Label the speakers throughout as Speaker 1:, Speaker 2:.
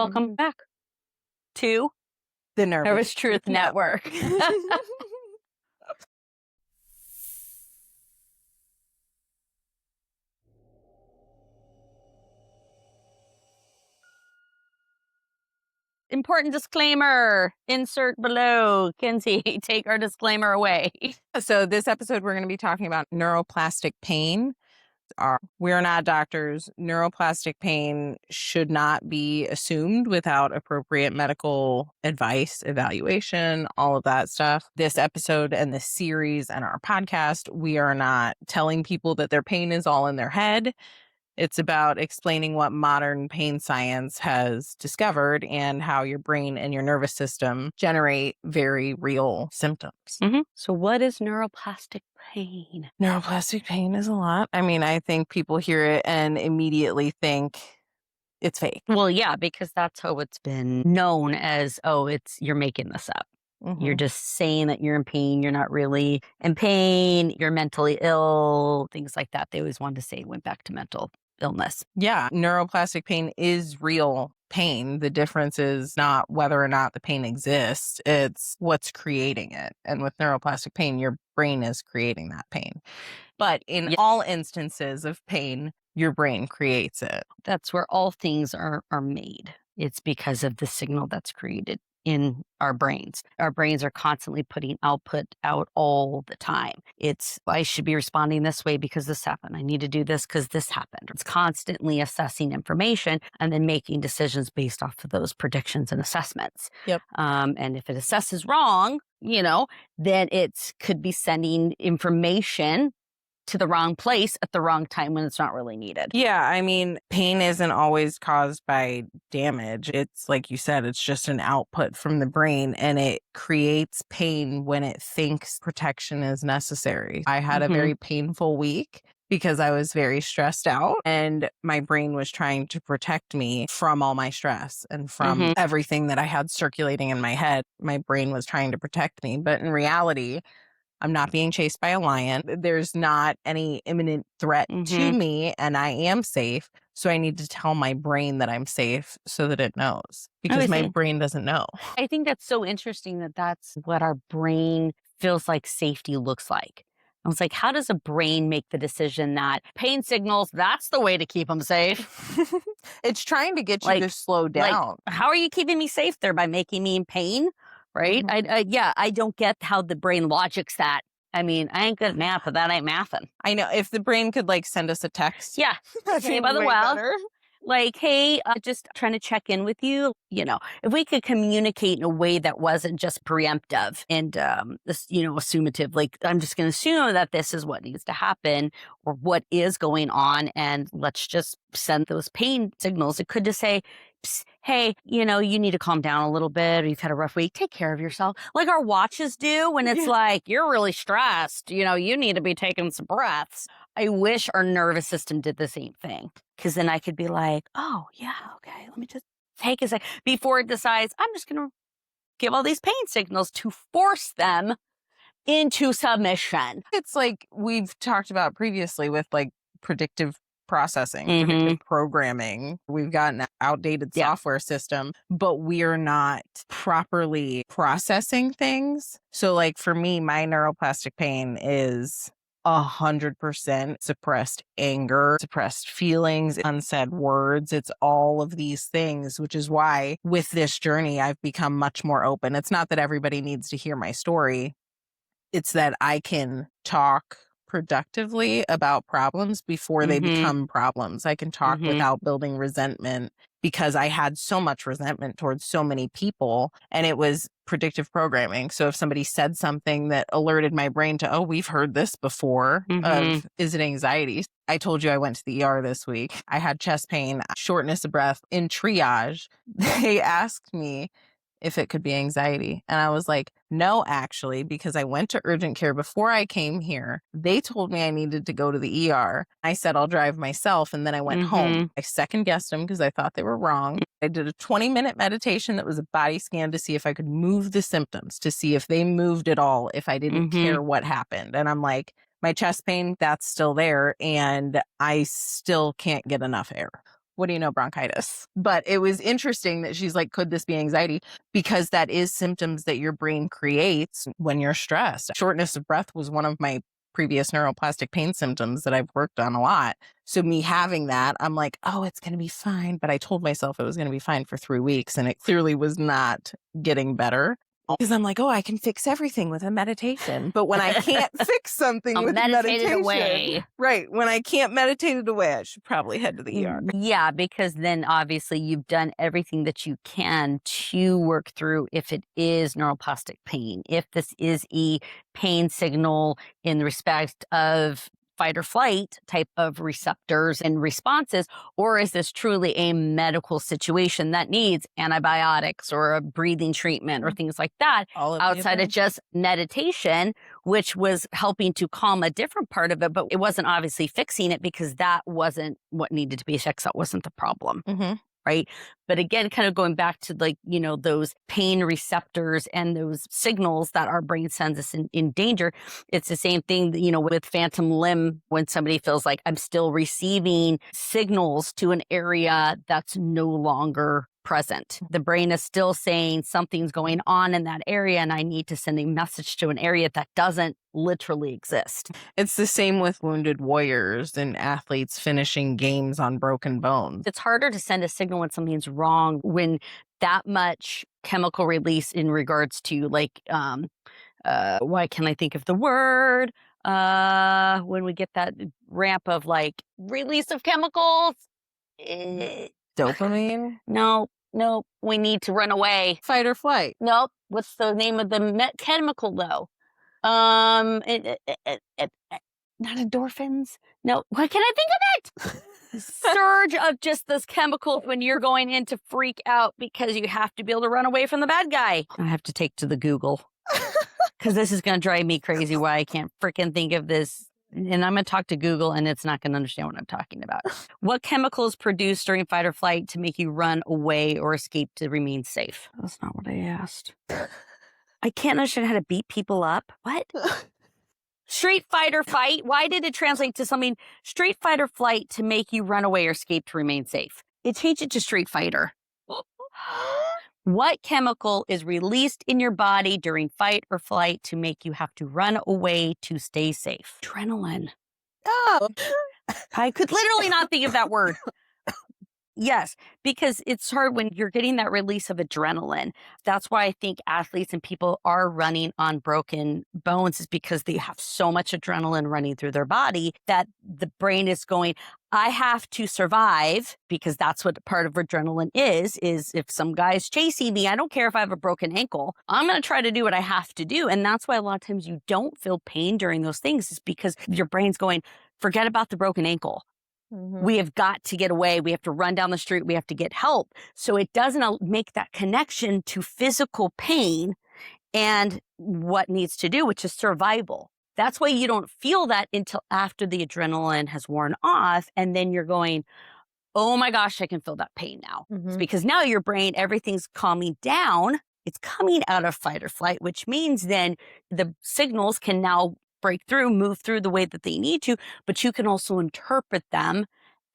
Speaker 1: Welcome back to
Speaker 2: The
Speaker 1: Nervous Truth Network. Important disclaimer, insert below. Kenzie, take our disclaimer away.
Speaker 2: So this episode, we're going to be talking about neuroplastic pain. We're not doctors. Neuroplastic pain should not be assumed without appropriate medical advice, evaluation, all of that stuff. This episode and this series and our podcast, we are not telling people that their pain is all in their head. It's about explaining what modern pain science has discovered and how your brain and your nervous system generate very real symptoms.
Speaker 1: Mm-hmm. So what is neuroplastic pain?
Speaker 2: Neuroplastic pain is a lot. I mean, I think people hear it and immediately think it's fake.
Speaker 1: Well, yeah, because that's how it's been known as, you're making this up.
Speaker 2: Mm-hmm.
Speaker 1: You're just saying that you're in pain. You're not really in pain. You're mentally ill, things like that. They always wanted to say it went back to mental illness.
Speaker 2: Yeah, neuroplastic pain is real pain. The difference is not whether or not the pain exists, it's what's creating it. And with neuroplastic pain, your brain is creating that pain. But in all instances of pain, your brain creates it.
Speaker 1: That's where all things are made. It's because of the signal that's created in our brains. Our brains are constantly putting output out all the time. I should be responding this way because this happened. I need to do this because this happened. It's constantly assessing information and then making decisions based off of those predictions and assessments.
Speaker 2: Yep.
Speaker 1: And if it assesses wrong, then it could be sending information to the wrong place at the wrong time when it's not really needed.
Speaker 2: Yeah, I mean, pain isn't always caused by damage. It's like you said, it's just an output from the brain and it creates pain when it thinks protection is necessary. I had a very painful week because I was very stressed out and my brain was trying to protect me from all my stress and from everything that I had circulating in my head. My brain was trying to protect me, but in reality, I'm not being chased by a lion. There's not any imminent threat to me and I am safe. So I need to tell my brain that I'm safe so that it knows because my brain doesn't know.
Speaker 1: I think that's so interesting that that's what our brain feels like safety looks like. I was like, how does a brain make the decision that pain signals, that's the way to keep them safe?
Speaker 2: It's trying to get you to slow down.
Speaker 1: How are you keeping me safe there by making me in pain? Right? I don't get how the brain logics that. I mean, I ain't good at math, but that ain't mathin'.
Speaker 2: I know. If the brain could send us a text.
Speaker 1: Yeah.
Speaker 2: Hey, by the
Speaker 1: way, hey, just trying to check in with you. If we could communicate in a way that wasn't just preemptive and, assumative, I'm just going to assume that this is what needs to happen or what is going on. And let's just send those pain signals. It could just say, hey, you need to calm down a little bit, or you've had a rough week, take care of yourself. Like our watches do when it's like, you're really stressed, you need to be taking some breaths. I wish our nervous system did the same thing, because then I could be like, oh, yeah, okay, let me just take a sec before it decides I'm just going to give all these pain signals to force them into submission.
Speaker 2: It's like we've talked about previously with predictive processing, predictive programming. We've got an outdated software system, but we're not properly processing things. So for me, my neuroplastic pain is 100% suppressed anger, suppressed feelings, unsaid words. It's all of these things, which is why with this journey, I've become much more open. It's not that everybody needs to hear my story. It's that I can talk productively about problems before they become problems. I can talk without building resentment because I had so much resentment towards so many people, and it was predictive programming. So if somebody said something that alerted my brain to, oh, we've heard this before, is it anxiety? I told you I went to the ER this week. I had chest pain, shortness of breath. In triage, they asked me if it could be anxiety. And I was like, no, actually, because I went to urgent care before I came here. They told me I needed to go to the ER. I said, I'll drive myself. And then I went home. I second guessed them because I thought they were wrong. I did a 20-minute meditation that was a body scan to see if I could move the symptoms, to see if they moved at all, if I didn't care what happened. And I'm like, my chest pain, that's still there. And I still can't get enough air. what do you know, bronchitis. But it was interesting that she's like, could this be anxiety? Because that is symptoms that your brain creates when you're stressed. Shortness of breath was one of my previous neuroplastic pain symptoms that I've worked on a lot. So me having that, I'm like, oh, it's going to be fine. But I told myself it was going to be fine for 3 weeks, and it clearly was not getting better. Because I'm like, oh, I can fix everything with a meditation. But when I can't fix something with meditation,
Speaker 1: away.
Speaker 2: right, when I can't meditate it away, I should probably head to the ER.
Speaker 1: Yeah, because then obviously you've done everything that you can to work through if it is neuroplastic pain, if this is a pain signal in respect of fight or flight type of receptors and responses, or is this truly a medical situation that needs antibiotics or a breathing treatment or things like that, outside of just meditation, which was helping to calm a different part of it, but it wasn't obviously fixing it because that wasn't what needed to be fixed. That wasn't the problem. Right. But again, kind of going back to like, those pain receptors and those signals that our brain sends us in danger. It's the same thing, with phantom limb, when somebody feels like I'm still receiving signals to an area that's no longer present. The brain is still saying something's going on in that area and I need to send a message to an area that doesn't literally exist.
Speaker 2: It's the same with wounded warriors and athletes finishing games on broken bones.
Speaker 1: It's harder to send a signal when something's wrong, when that much chemical release in regards to like, why can't I think of the word? When we get that ramp of like release of chemicals.
Speaker 2: Dopamine?
Speaker 1: No, we need to run away.
Speaker 2: Fight or flight?
Speaker 1: Nope. What's the name of the chemical though? Not endorphins. No, why can't I think of it? Surge of just this chemical when you're going in to freak out because you have to be able to run away from the bad guy. I have to take to the Google because this is going to drive me crazy why I can't freaking think of this. And I'm going to talk to Google and it's not going to understand what I'm talking about. What chemical is produced during fight or flight to make you run away or escape to remain safe? That's not what I asked. I can't understand how to beat people up. What? Street fight or fight? Why did it translate to something street fight or flight to make you run away or escape to remain safe? It changed it to street fighter. What chemical is released in your body during fight or flight to make you have to run away to stay safe? Adrenaline.
Speaker 2: Oh.
Speaker 1: I could literally not think of that word. Yes, because it's hard when you're getting that release of adrenaline. That's why I think athletes and people are running on broken bones, is because they have so much adrenaline running through their body that the brain is going, I have to survive, because that's what part of adrenaline is if some guy's chasing me, I don't care if I have a broken ankle, I'm going to try to do what I have to do. And that's why a lot of times you don't feel pain during those things, is because your brain's going, forget about the broken ankle. We have got to get away. We have to run down the street. We have to get help. So it doesn't make that connection to physical pain and what needs to do, which is survival. That's why you don't feel that until after the adrenaline has worn off. And then you're going, oh my gosh, I can feel that pain now. It's because now your brain, everything's calming down. It's coming out of fight or flight, which means then the signals can now break through, move through the way that they need to, but you can also interpret them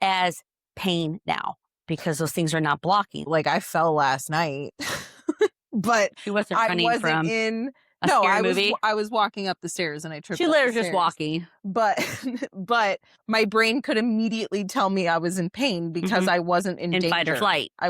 Speaker 1: as pain now because those things are not blocking.
Speaker 2: Like I fell last night, but
Speaker 1: she wasn't running from
Speaker 2: in
Speaker 1: a scary movie.
Speaker 2: I was walking up the stairs and I tripped.
Speaker 1: She literally just walking,
Speaker 2: but my brain could immediately tell me I was in pain because I wasn't in danger.
Speaker 1: Fight or flight.
Speaker 2: I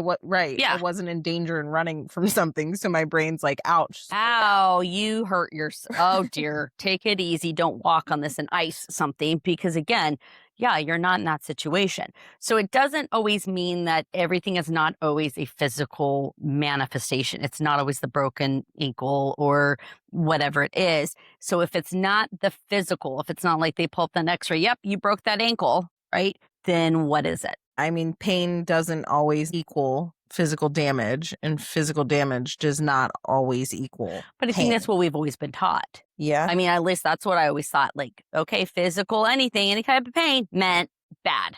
Speaker 1: Yeah.
Speaker 2: wasn't in danger and running from something. So my brain's like, ouch.
Speaker 1: Ow, you hurt yourself. Oh dear, take it easy. Don't walk on this and ice something, because again, yeah, you're not in that situation. So it doesn't always mean that everything is not always a physical manifestation. It's not always the broken ankle or whatever it is. So if it's not the physical, if it's not like they pull up an x-ray, yep, you broke that ankle, right? Then what is it?
Speaker 2: I mean, pain doesn't always equal physical damage, and physical damage does not always equal
Speaker 1: But I think that's what we've always been taught.
Speaker 2: Yeah.
Speaker 1: I mean, at least that's what I always thought. Like, okay, physical, anything, any kind of pain meant bad.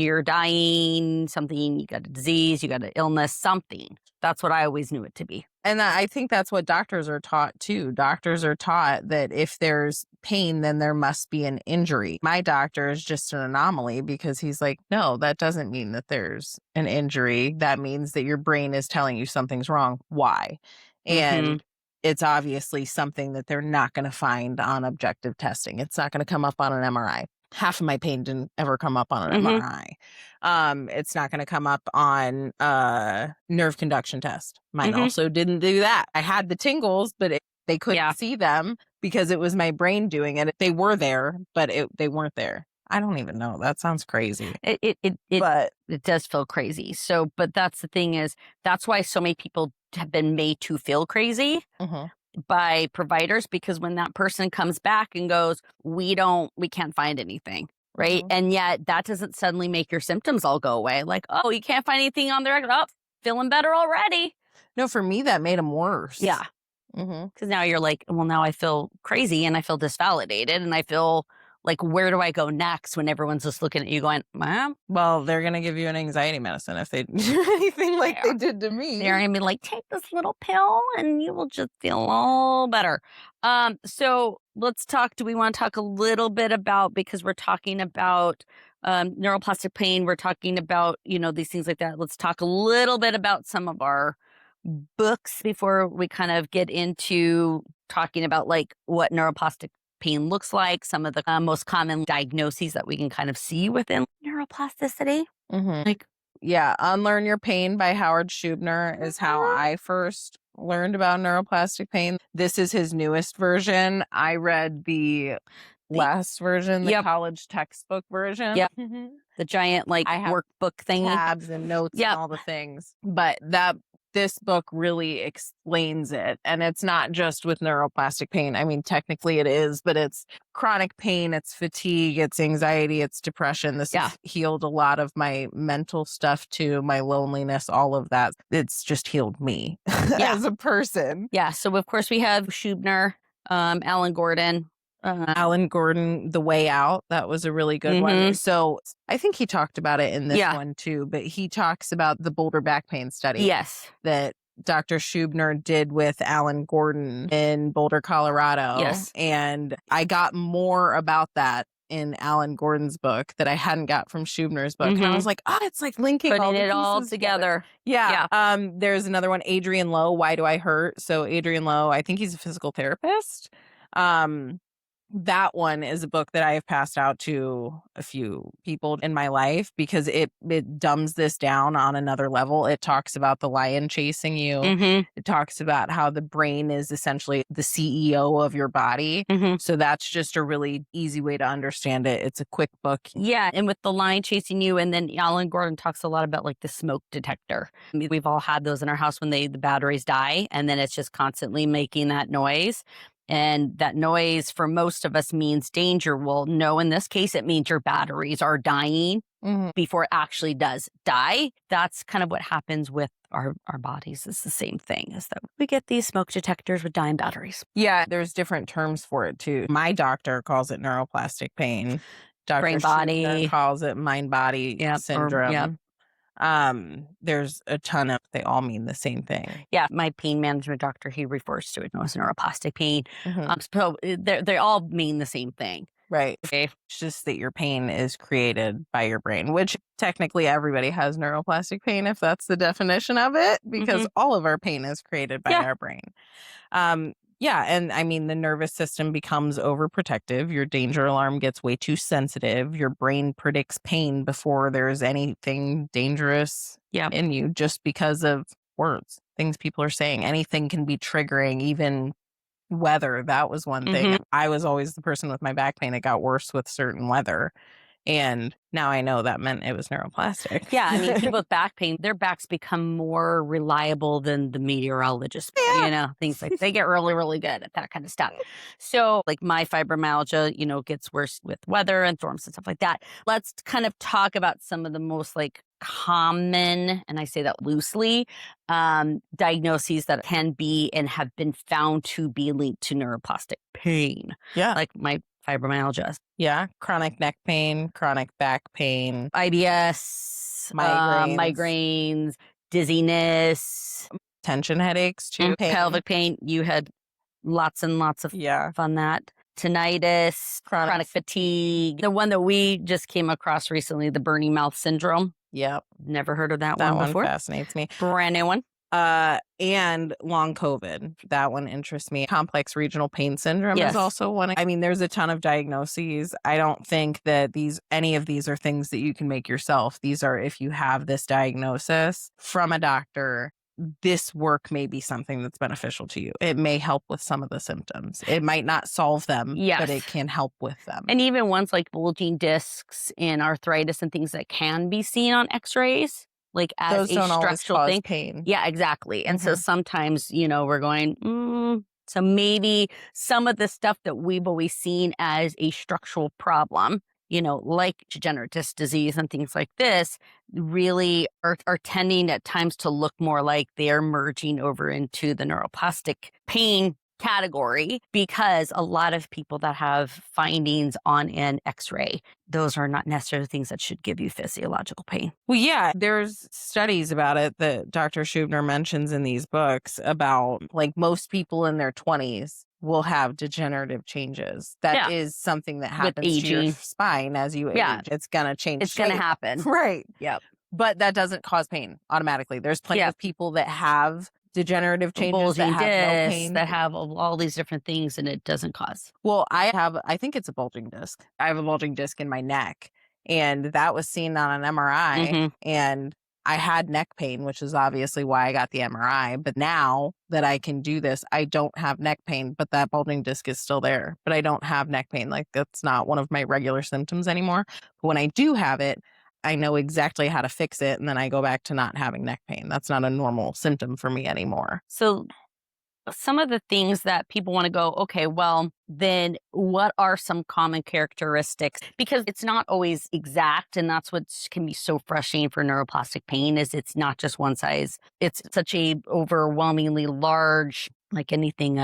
Speaker 1: you're dying, something, you got a disease, you got an illness, something. That's what I always knew it to be.
Speaker 2: And I think that's what doctors are taught too. Doctors are taught that if there's pain, then there must be an injury. My doctor is just an anomaly because he's like, no, that doesn't mean that there's an injury. That means that your brain is telling you something's wrong. Why? And it's obviously something that they're not going to find on objective testing. It's not going to come up on an MRI. Half of my pain didn't ever come up on an MRI. It's not going to come up on a nerve conduction test. Mine also didn't do that. I had the tingles, but they couldn't see them because it was my brain doing it. They were there, but they weren't there. I don't even know. That sounds crazy.
Speaker 1: It does feel crazy. So, but that's the thing is, that's why so many people have been made to feel crazy by providers, because when that person comes back and goes, we can't find anything. Right. And yet that doesn't suddenly make your symptoms all go away. Like, oh, you can't find anything on the record. Oh, feeling better already.
Speaker 2: No, for me, that made them worse.
Speaker 1: Yeah. Because now you're like, well, now I feel crazy and I feel disvalidated and I feel like, where do I go next when everyone's just looking at you going, Mom?
Speaker 2: Well, they're going to give you an anxiety medicine if they do anything like they did to me.
Speaker 1: They're going to be like, take this little pill and you will just feel all better. So let's talk. Do we want to talk a little bit about, because we're talking about neuroplastic pain. We're talking about, these things like that. Let's talk a little bit about some of our books before we kind of get into talking about like what neuroplastic pain looks like, some of the most common diagnoses that we can kind of see within neuroplasticity.
Speaker 2: Unlearn Your Pain by Howard Schubner is how I first learned about neuroplastic pain. This is his newest version. I read the last version, the college textbook version.
Speaker 1: The giant workbook thing,
Speaker 2: tabs and notes and all the things. But this book really explains it. And it's not just with neuroplastic pain. I mean, technically it is, but it's chronic pain, it's fatigue, it's anxiety, it's depression. This has healed a lot of my mental stuff too, my loneliness, all of that. It's just healed me as a person.
Speaker 1: Yeah. So of course we have Schubner, Alan Gordon.
Speaker 2: Alan Gordon, The Way Out. That was a really good one. So I think he talked about it in this one too, but he talks about the Boulder back pain study.
Speaker 1: Yes.
Speaker 2: That Dr. Schubner did with Alan Gordon in Boulder, Colorado.
Speaker 1: Yes.
Speaker 2: And I got more about that in Alan Gordon's book that I hadn't got from Schubner's book. And I was like, it's like linking
Speaker 1: putting it all together.
Speaker 2: Yeah. There's another one, Adrian Lowe, Why Do I Hurt? So Adrian Lowe, I think he's a physical therapist. That one is a book that I have passed out to a few people in my life because it dumbs this down on another level. It talks about the lion chasing you. It talks about how the brain is essentially the CEO of your body. So that's just a really easy way to understand it. It's a quick book.
Speaker 1: Yeah. And with the lion chasing you, and then Alan Gordon talks a lot about like the smoke detector. I mean, we've all had those in our house when the batteries die, and then it's just constantly making that noise. And that noise for most of us means danger. Well, no, in this case, it means your batteries are dying before it actually does die. That's kind of what happens with our bodies. It's the same thing, is that we get these smoke detectors with dying batteries.
Speaker 2: Yeah, there's different terms for it too. My doctor calls it neuroplastic pain. Dr.
Speaker 1: Brain body.
Speaker 2: Schubner calls it mind body syndrome. There's a ton of, they all mean the same thing.
Speaker 1: Yeah. My pain management doctor, he refers to it as neuroplastic pain. So they all mean the same thing.
Speaker 2: Right.
Speaker 1: Okay.
Speaker 2: It's just that your pain is created by your brain, which technically everybody has neuroplastic pain if that's the definition of it, because all of our pain is created by our brain. And I mean, the nervous system becomes overprotective. Your danger alarm gets way too sensitive. Your brain predicts pain before there's anything dangerous in you just because of words, things people are saying. Anything can be triggering, even weather. That was one thing. I was always the person with my back pain. It got worse with certain weather. And now I know that meant it was neuroplastic.
Speaker 1: Yeah, I mean, people with back pain, their backs become more reliable than the meteorologist. Things like they get really, really good at that kind of stuff. So like my fibromyalgia, gets worse with weather and storms and stuff like that. Let's kind of talk about some of the most like common, and I say that loosely, diagnoses that can be and have been found to be linked to neuroplastic pain.
Speaker 2: Yeah.
Speaker 1: Like my fibromyalgia,
Speaker 2: Yeah. Chronic neck pain, chronic back pain,
Speaker 1: IBS,
Speaker 2: migraines,
Speaker 1: migraines, dizziness,
Speaker 2: tension headaches too. Pain.
Speaker 1: pelvic pain. You had lots and lots of
Speaker 2: Yeah.
Speaker 1: on that. Tinnitus, chronic fatigue. The one that we just came across recently, the burning mouth syndrome.
Speaker 2: Yep.
Speaker 1: Never heard of that
Speaker 2: That
Speaker 1: one
Speaker 2: one
Speaker 1: before.
Speaker 2: fascinates me.
Speaker 1: Brand new one.
Speaker 2: And long COVID. That one interests me. Complex regional pain syndrome
Speaker 1: Yes.
Speaker 2: is also one. I mean, there's a ton of diagnoses. I don't think that any of these are things that you can make yourself. These are, if you have this diagnosis from a doctor, this work may be something that's beneficial to you. It may help with some of the symptoms. It might not solve them,
Speaker 1: Yes.
Speaker 2: but it can help with them.
Speaker 1: And even ones like bulging discs and arthritis and things that can be seen on x-rays, like as
Speaker 2: Those
Speaker 1: a
Speaker 2: don't always
Speaker 1: structural
Speaker 2: cause
Speaker 1: thing.
Speaker 2: pain.
Speaker 1: Yeah, exactly. And so sometimes, we're going, so maybe some of the stuff that we've always seen as a structural problem, like degenerative disc disease and things like this, really are tending at times to look more like they're merging over into the neuroplastic pain category, because a lot of people that have findings on an x-ray, those are not necessarily things that should give you physiological pain.
Speaker 2: Well, yeah, there's studies about it that Dr. Schubner mentions in these books about, like, most people in their 20s will have degenerative changes. That is something that happens to your
Speaker 1: aging.
Speaker 2: spine as you age. It's going to change
Speaker 1: It's going to
Speaker 2: shape.
Speaker 1: happen.
Speaker 2: Right.
Speaker 1: Yep.
Speaker 2: But that doesn't cause pain automatically. There's plenty of people that have degenerative changes
Speaker 1: Bulging
Speaker 2: that have no
Speaker 1: discs,
Speaker 2: pain.
Speaker 1: that have all these different things, and it doesn't cause.
Speaker 2: Well, I think it's a bulging disc. I have a bulging disc in my neck, and that was seen on an MRI, and I had neck pain, which is obviously why I got the MRI. But now that I can do this, I don't have neck pain, but that bulging disc is still there. But I don't have neck pain. Like, that's not one of my regular symptoms anymore. But when I do have it, I know exactly how to fix it, and then I go back to not having neck pain. That's not a normal symptom for me anymore.
Speaker 1: So some of the things that people want to go, okay, well, then what are some common characteristics? Because it's not always exact. And that's what can be so frustrating for neuroplastic pain, is it's not just one size. It's such a overwhelmingly large, like anything,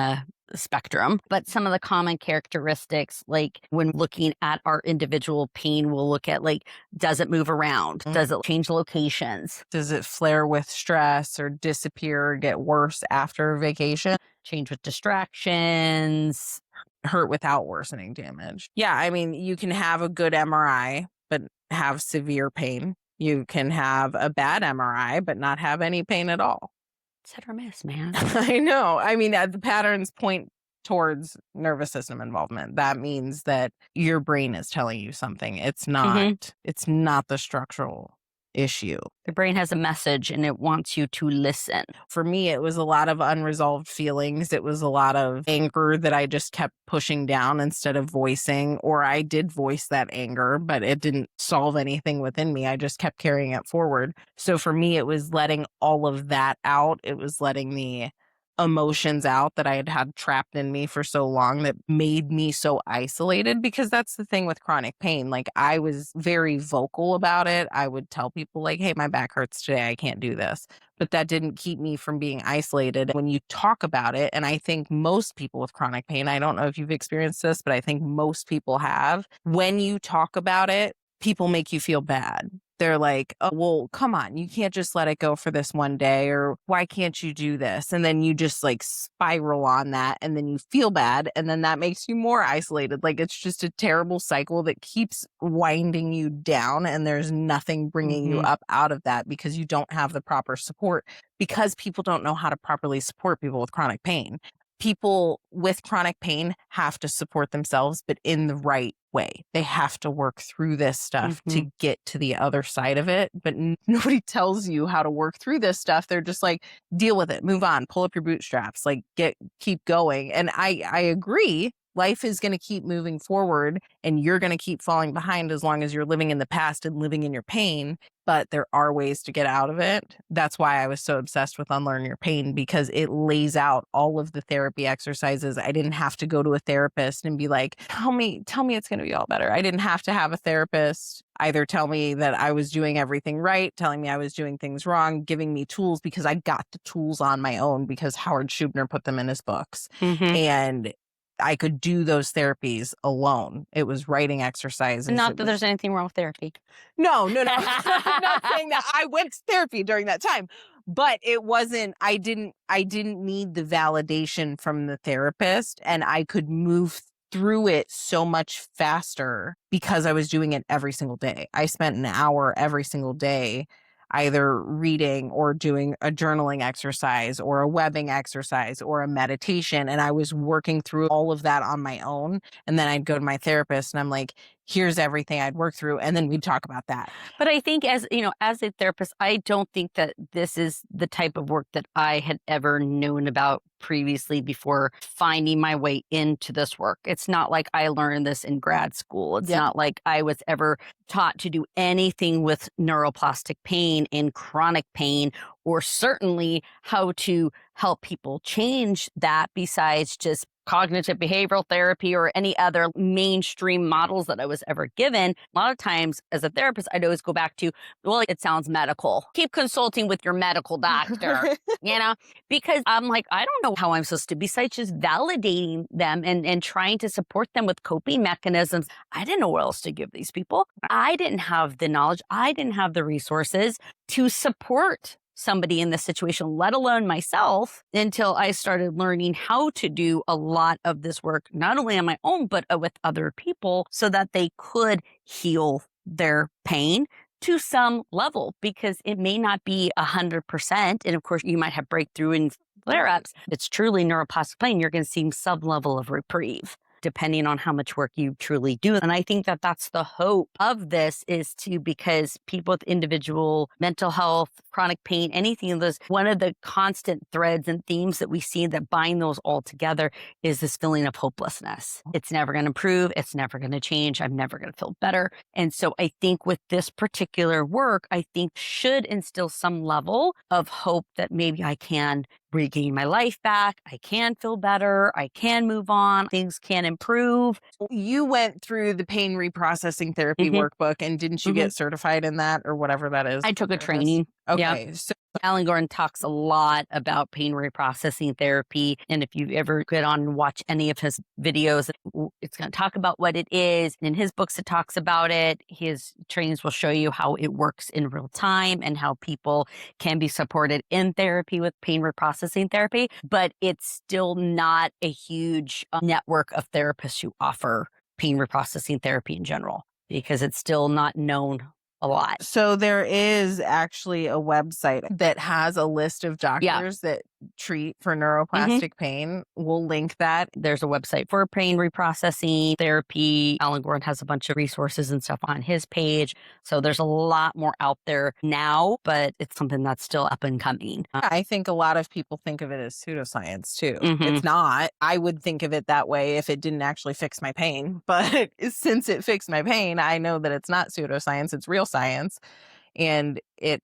Speaker 1: spectrum. But some of the common characteristics, like when looking at our individual pain, we'll look at, like, does it move around? Does it change locations?
Speaker 2: Does it flare with stress or disappear or get worse after vacation?
Speaker 1: Change with distractions?
Speaker 2: Hurt without worsening damage. Yeah, I mean, you can have a good MRI, but have severe pain. You can have a bad MRI, but not have any pain at all.
Speaker 1: It's hit or miss, man.
Speaker 2: I know. I mean, the patterns point towards nervous system involvement. That means that your brain is telling you something. It's not, it's not the structural issue.
Speaker 1: The brain has a message and it wants you to listen.
Speaker 2: For me, it was a lot of unresolved feelings. It was a lot of anger that I just kept pushing down instead of voicing, or I did voice that anger, but it didn't solve anything within me. I just kept carrying it forward. So for me, it was letting all of that out. It was letting the emotions out that I had trapped in me for so long that made me so isolated, because that's the thing with chronic pain. Like, I was very vocal about it. I would tell people, like, hey, my back hurts today. I can't do this. But that didn't keep me from being isolated. When you talk about it, and I think most people with chronic pain, I don't know if you've experienced this, but I think most people have, when you talk about it, people make you feel bad. They're like, oh, well, come on, you can't just let it go for this one day, or why can't you do this? And then you just, like, spiral on that, and then you feel bad, and then that makes you more isolated. Like, it's just a terrible cycle that keeps winding you down, and there's nothing bringing you up out of that, because you don't have the proper support, because people don't know how to properly support people with chronic pain. People with chronic pain have to support themselves, but in the right way. They have to work through this stuff to get to the other side of it. But nobody tells you how to work through this stuff. They're just like, deal with it, move on, pull up your bootstraps, like, keep going. And I agree. Life is going to keep moving forward, and you're going to keep falling behind as long as you're living in the past and living in your pain. But there are ways to get out of it. That's why I was so obsessed with Unlearn Your Pain, because it lays out all of the therapy exercises. I didn't have to go to a therapist and be like, tell me it's going to be all better. I didn't have to have a therapist either tell me that I was doing everything right, telling me I was doing things wrong, giving me tools, because I got the tools on my own, because Howard Schubner put them in his books. And I could do those therapies alone. It was writing exercises.
Speaker 1: Not that there's anything wrong with therapy.
Speaker 2: No. I'm not saying that. I went to therapy during that time, but it wasn't, I didn't need the validation from the therapist, and I could move through it so much faster because I was doing it every single day. I spent an hour every single day either reading or doing a journaling exercise or a webbing exercise or a meditation. And I was working through all of that on my own. And then I'd go to my therapist and I'm like, here's everything I'd work through. And then we'd talk about that.
Speaker 1: But I think as a therapist, I don't think that this is the type of work that I had ever known about previously before finding my way into this work. It's not like I learned this in grad school. It's not like I was ever taught to do anything with neuroplastic pain and chronic pain, or certainly how to help people change that besides just cognitive behavioral therapy or any other mainstream models that I was ever given. A lot of times as a therapist, I'd always go back to, well, it sounds medical. Keep consulting with your medical doctor, because I'm like, I don't know how I'm supposed to, besides just validating them and trying to support them with coping mechanisms. I didn't know what else to give these people. I didn't have the knowledge. I didn't have the resources to support somebody in this situation, let alone myself, until I started learning how to do a lot of this work, not only on my own, but with other people so that they could heal their pain to some level, because it may not be 100%. And of course, you might have breakthrough and flare-ups. It's truly neuroplastic pain. You're going to see some level of reprieve, depending on how much work you truly do. And I think that that's the hope of this, is to, because people with individual mental health, chronic pain, anything of those, one of the constant threads and themes that we see that bind those all together is this feeling of hopelessness. It's never going to improve. It's never going to change. I'm never going to feel better. And so I think with this particular work, I think should instill some level of hope that maybe I can regain my life back. I can feel better. I can move on. Things can improve.
Speaker 2: You went through the pain reprocessing therapy workbook, and didn't you get certified in that, or whatever that is?
Speaker 1: I took a training.
Speaker 2: Okay. So
Speaker 1: Alan Gordon talks a lot about pain reprocessing therapy. And if you ever get on and watch any of his videos, it's going to talk about what it is. In his books, it talks about it. His trainings will show you how it works in real time and how people can be supported in therapy with pain reprocessing therapy. But it's still not a huge network of therapists who offer pain reprocessing therapy in general, because it's still not known a lot.
Speaker 2: So there is actually a website that has a list of doctors that treat for neuroplastic pain. We'll link that.
Speaker 1: There's a website for pain reprocessing therapy. Alan Gordon has a bunch of resources and stuff on his page. So there's a lot more out there now, but it's something that's still up and coming.
Speaker 2: I think a lot of people think of it as pseudoscience too. It's not. I would think of it that way if it didn't actually fix my pain. But since it fixed my pain, I know that it's not pseudoscience. It's real science. And it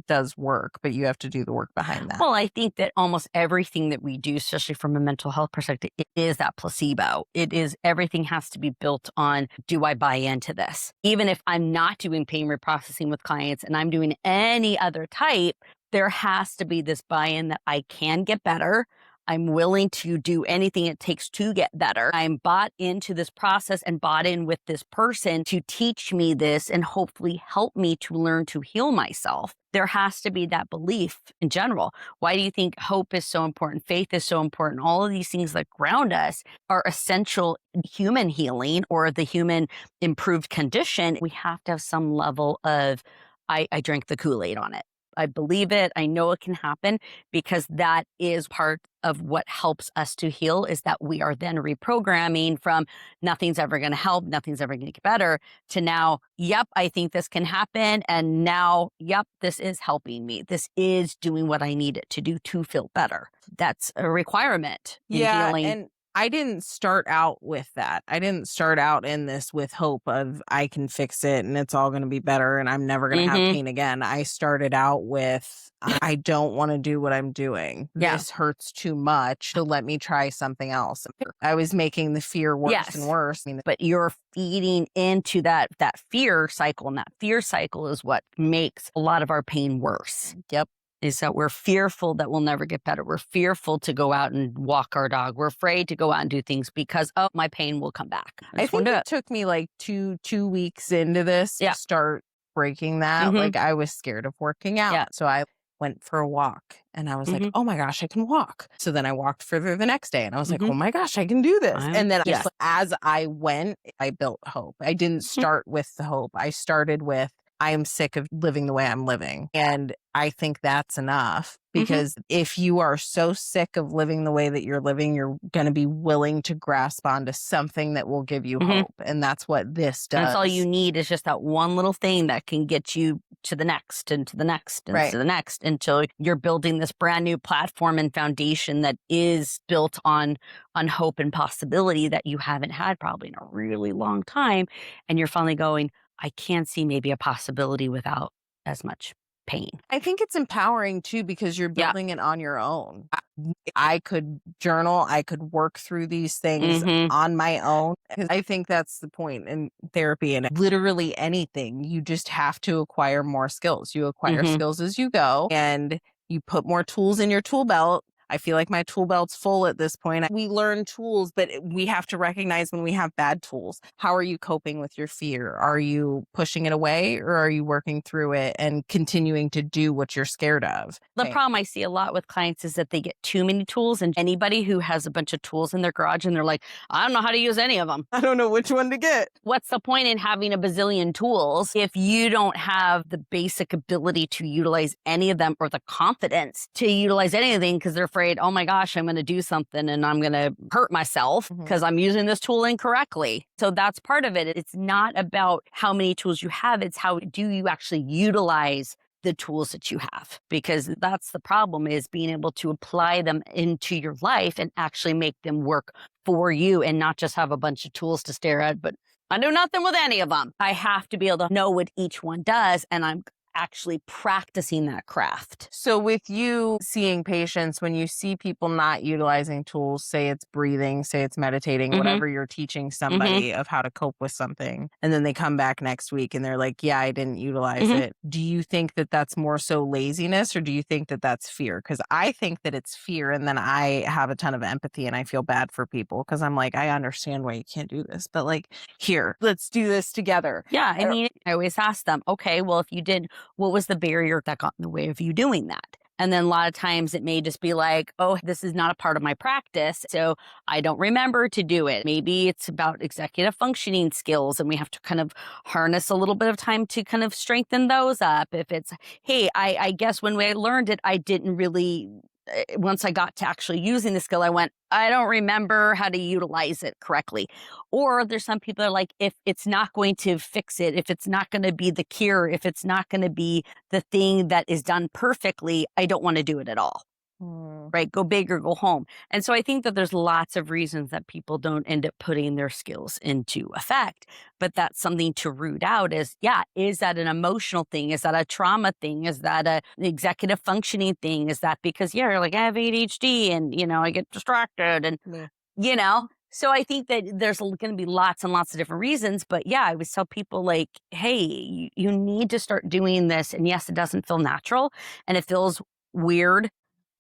Speaker 2: does work, but you have to do the work behind that.
Speaker 1: Well, I think that almost everything that we do, especially from a mental health perspective, it is that placebo. It is, everything has to be built on, do I buy into this? Even if I'm not doing pain reprocessing with clients and I'm doing any other type, there has to be this buy-in that I can get better. I'm willing to do anything it takes to get better. I'm bought into this process and bought in with this person to teach me this and hopefully help me to learn to heal myself. There has to be that belief in general. Why do you think hope is so important? Faith is so important. All of these things that ground us are essential in human healing or the human improved condition. We have to have some level of, I drank the Kool-Aid on it. I believe it. I know it can happen, because that is part of what helps us to heal, is that we are then reprogramming from nothing's ever going to help, nothing's ever going to get better, to now, yep, I think this can happen. And now, yep, this is helping me. This is doing what I need it to do to feel better. That's a requirement in healing.
Speaker 2: And I didn't start out with that. I didn't start out in this with hope of I can fix it and it's all going to be better and I'm never going to have pain again. I started out with, I don't want to do what I'm doing. This hurts too much, so let me try something else. I was making the fear worse and worse.
Speaker 1: But you're feeding into that fear cycle, and that fear cycle is what makes a lot of our pain worse.
Speaker 2: Yep.
Speaker 1: is that we're fearful that we'll never get better. We're fearful to go out and walk our dog. We're afraid to go out and do things because, oh, my pain will come back.
Speaker 2: I
Speaker 1: just
Speaker 2: think
Speaker 1: won't do
Speaker 2: it took me like two weeks into this
Speaker 1: Yeah.
Speaker 2: to start breaking that.
Speaker 1: Mhm.
Speaker 2: Like I was scared of working out.
Speaker 1: Yeah.
Speaker 2: So I went for a walk and I was like,
Speaker 1: Mhm.
Speaker 2: oh my gosh, I can walk. So then I walked further the next day and I was like,
Speaker 1: Mhm.
Speaker 2: oh my gosh, I can do this. And then
Speaker 1: Yes.
Speaker 2: just as I went, I built hope. I didn't
Speaker 1: Mhm.
Speaker 2: start with the hope. I started with, I am sick of living the way I'm living. And I think that's enough because if you are so sick of living the way that you're living, you're going to be willing to grasp onto something that will give you hope. And that's what this
Speaker 1: And that's all
Speaker 2: does.
Speaker 1: you need is just that one little thing that can get you to the next and to the next and
Speaker 2: Right.
Speaker 1: to the next until you're building this brand new platform and foundation that is built on hope and possibility that you haven't had probably in a really long time. And you're finally going, I can see maybe a possibility without as much pain.
Speaker 2: I think it's empowering too because you're
Speaker 1: Yeah.
Speaker 2: building it on your own. I could journal, I could work through these things
Speaker 1: Mhm.
Speaker 2: on my own. 'Cause I think that's the point in therapy and literally anything. You just have to acquire more skills. You acquire
Speaker 1: Mhm.
Speaker 2: skills as you go and you put more tools in your tool belt. I feel like my tool belt's full at this point. We learn tools, but we have to recognize when we have bad tools. How are you coping with your fear? Are you pushing it away or are you working through it and continuing to do what you're scared of?
Speaker 1: The
Speaker 2: Okay.
Speaker 1: problem I see a lot with clients is that they get too many tools, and anybody who has a bunch of tools in their garage and they're like, I don't know how to use any of them.
Speaker 2: I don't know which one to get.
Speaker 1: What's the point in having a bazillion tools if you don't have the basic ability to utilize any of them or the confidence to utilize anything because they're afraid, oh my gosh, I'm going to do something and I'm going to hurt myself because I'm using this tool incorrectly. So that's part of it. It's not about how many tools you have, it's how do you actually utilize the tools that you have, because that's the problem, is being able to apply them into your life and actually make them work for you and not just have a bunch of tools to stare at, but I do nothing with any of them. I have to be able to know what each one does, and I'm actually practicing that craft.
Speaker 2: So with you seeing patients, when you see people not utilizing tools, say it's breathing, say it's meditating, whatever you're teaching somebody of how to cope with something, and then they come back next week and they're like, yeah, I didn't utilize it. Do you think that that's more so laziness or do you think that that's fear? Because I think that it's fear. And then I have a ton of empathy and I feel bad for people because I'm like, I understand why you can't do this, but like, here, let's do this together.
Speaker 1: Yeah. I mean, I always ask them, okay, well, if you did, what was the barrier that got in the way of you doing that? And then a lot of times it may just be like, oh, this is not a part of my practice, so I don't remember to do it. Maybe it's about executive functioning skills, and we have to kind of harness a little bit of time to kind of strengthen those up. If it's, hey, I guess when I learned it, I didn't really, once I got to actually using the skill, I went, I don't remember how to utilize it correctly. Or there's some people that are like, if it's not going to fix it, if it's not going to be the cure, if it's not going to be the thing that is done perfectly, I don't want to do it at all. Right? Go big or go home. And so I think that there's lots of reasons that people don't end up putting their skills into effect. But that's something to root out is, yeah, is that an emotional thing? Is that a trauma thing? Is that an executive functioning thing? Is that because, yeah, you're like, I have ADHD and, I get distracted and, so I think that there's going to be lots and lots of different reasons. But yeah, I always tell people like, hey, you need to start doing this. And yes, it doesn't feel natural and it feels weird.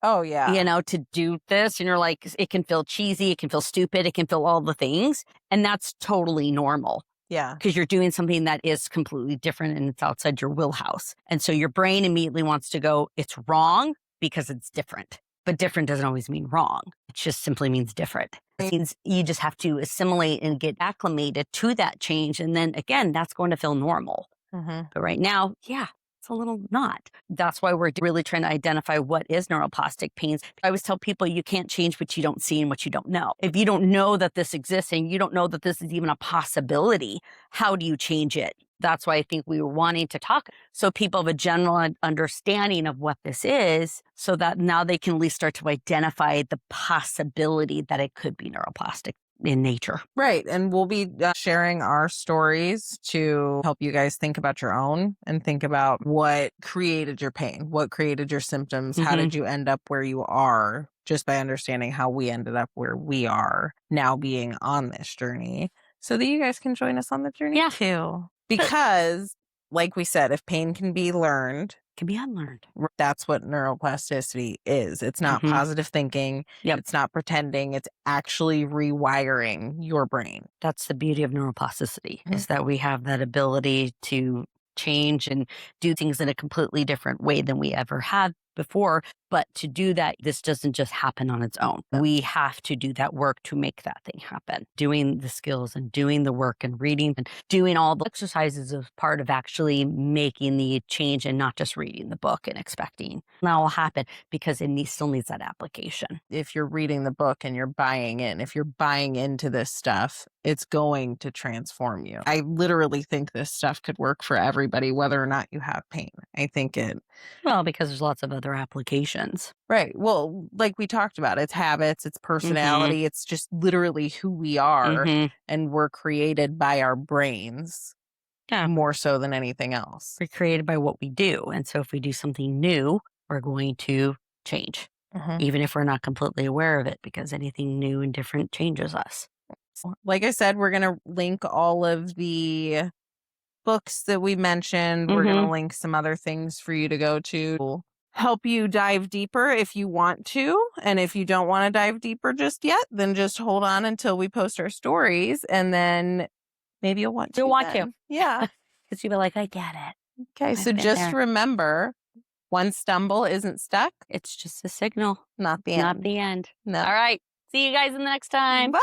Speaker 2: Oh, yeah.
Speaker 1: To do this. And you're like, it can feel cheesy. It can feel stupid. It can feel all the things. And that's totally normal
Speaker 2: Yeah.
Speaker 1: because you're doing something that is completely different and it's outside your wheelhouse. And so your brain immediately wants to go, it's wrong because it's different. But different doesn't always mean wrong. It just simply means different. It means you just have to assimilate and get acclimated to that change. And then again, that's going to feel normal. But right now, yeah, it's a little not. That's why we're really trying to identify what is neuroplastic pains. I always tell people you can't change what you don't see and what you don't know. If you don't know that this exists and you don't know that this is even a possibility, how do you change it? That's why I think we were wanting to talk so people have a general understanding of what this is so that now they can at least start to identify the possibility that it could be neuroplastic in nature.
Speaker 2: Right. And we'll be sharing our stories to help you guys think about your own and think about what created your pain, what created your symptoms, how did you end up where you are, just by understanding how we ended up where we are now being on this journey so that you guys can join us on the journey too. Because like we said, if pain can be learned,
Speaker 1: can be unlearned.
Speaker 2: That's what neuroplasticity is. It's not
Speaker 1: Mhm.
Speaker 2: positive thinking.
Speaker 1: Yep.
Speaker 2: It's not pretending. It's actually rewiring your brain.
Speaker 1: That's the beauty of neuroplasticity,
Speaker 2: Mhm.
Speaker 1: is that we have that ability to change and do things in a completely different way than we ever had before. But to do that, this doesn't just happen on its own.
Speaker 2: No.
Speaker 1: We have to do that work to make that thing happen. Doing the skills and doing the work and reading and doing all the exercises is part of actually making the change and not just reading the book and expecting that will happen, because still needs that application.
Speaker 2: If you're reading the book and you're buying in, if you're buying into this stuff, it's going to transform you. I literally think this stuff could work for everybody, whether or not you have pain. I think it.
Speaker 1: Well, because there's lots of other applications.
Speaker 2: Right. Well, like we talked about, it's habits, it's personality, it's just literally who we are.
Speaker 1: Mm-hmm.
Speaker 2: And we're created by our brains
Speaker 1: Yeah.
Speaker 2: more so than anything else.
Speaker 1: We're created by what we do. And so if we do something new, we're going to change, even if we're not completely aware of it, because anything new and different changes us.
Speaker 2: Like I said, we're going to link all of the books that we mentioned. We're going to link some other things for you to go to. Help you dive deeper if you want to. And if you don't want to dive deeper just yet, then just hold on until we post our stories, and then maybe you'll want to.
Speaker 1: You'll want to.
Speaker 2: Yeah.
Speaker 1: Because you'll be like, I get it.
Speaker 2: Okay.
Speaker 1: I've
Speaker 2: So
Speaker 1: been
Speaker 2: just
Speaker 1: there.
Speaker 2: remember, one stumble isn't stuck,
Speaker 1: It's just a signal,
Speaker 2: not the
Speaker 1: not
Speaker 2: end.
Speaker 1: the end.
Speaker 2: No.
Speaker 1: All right. See you guys in the next time.
Speaker 2: Bye.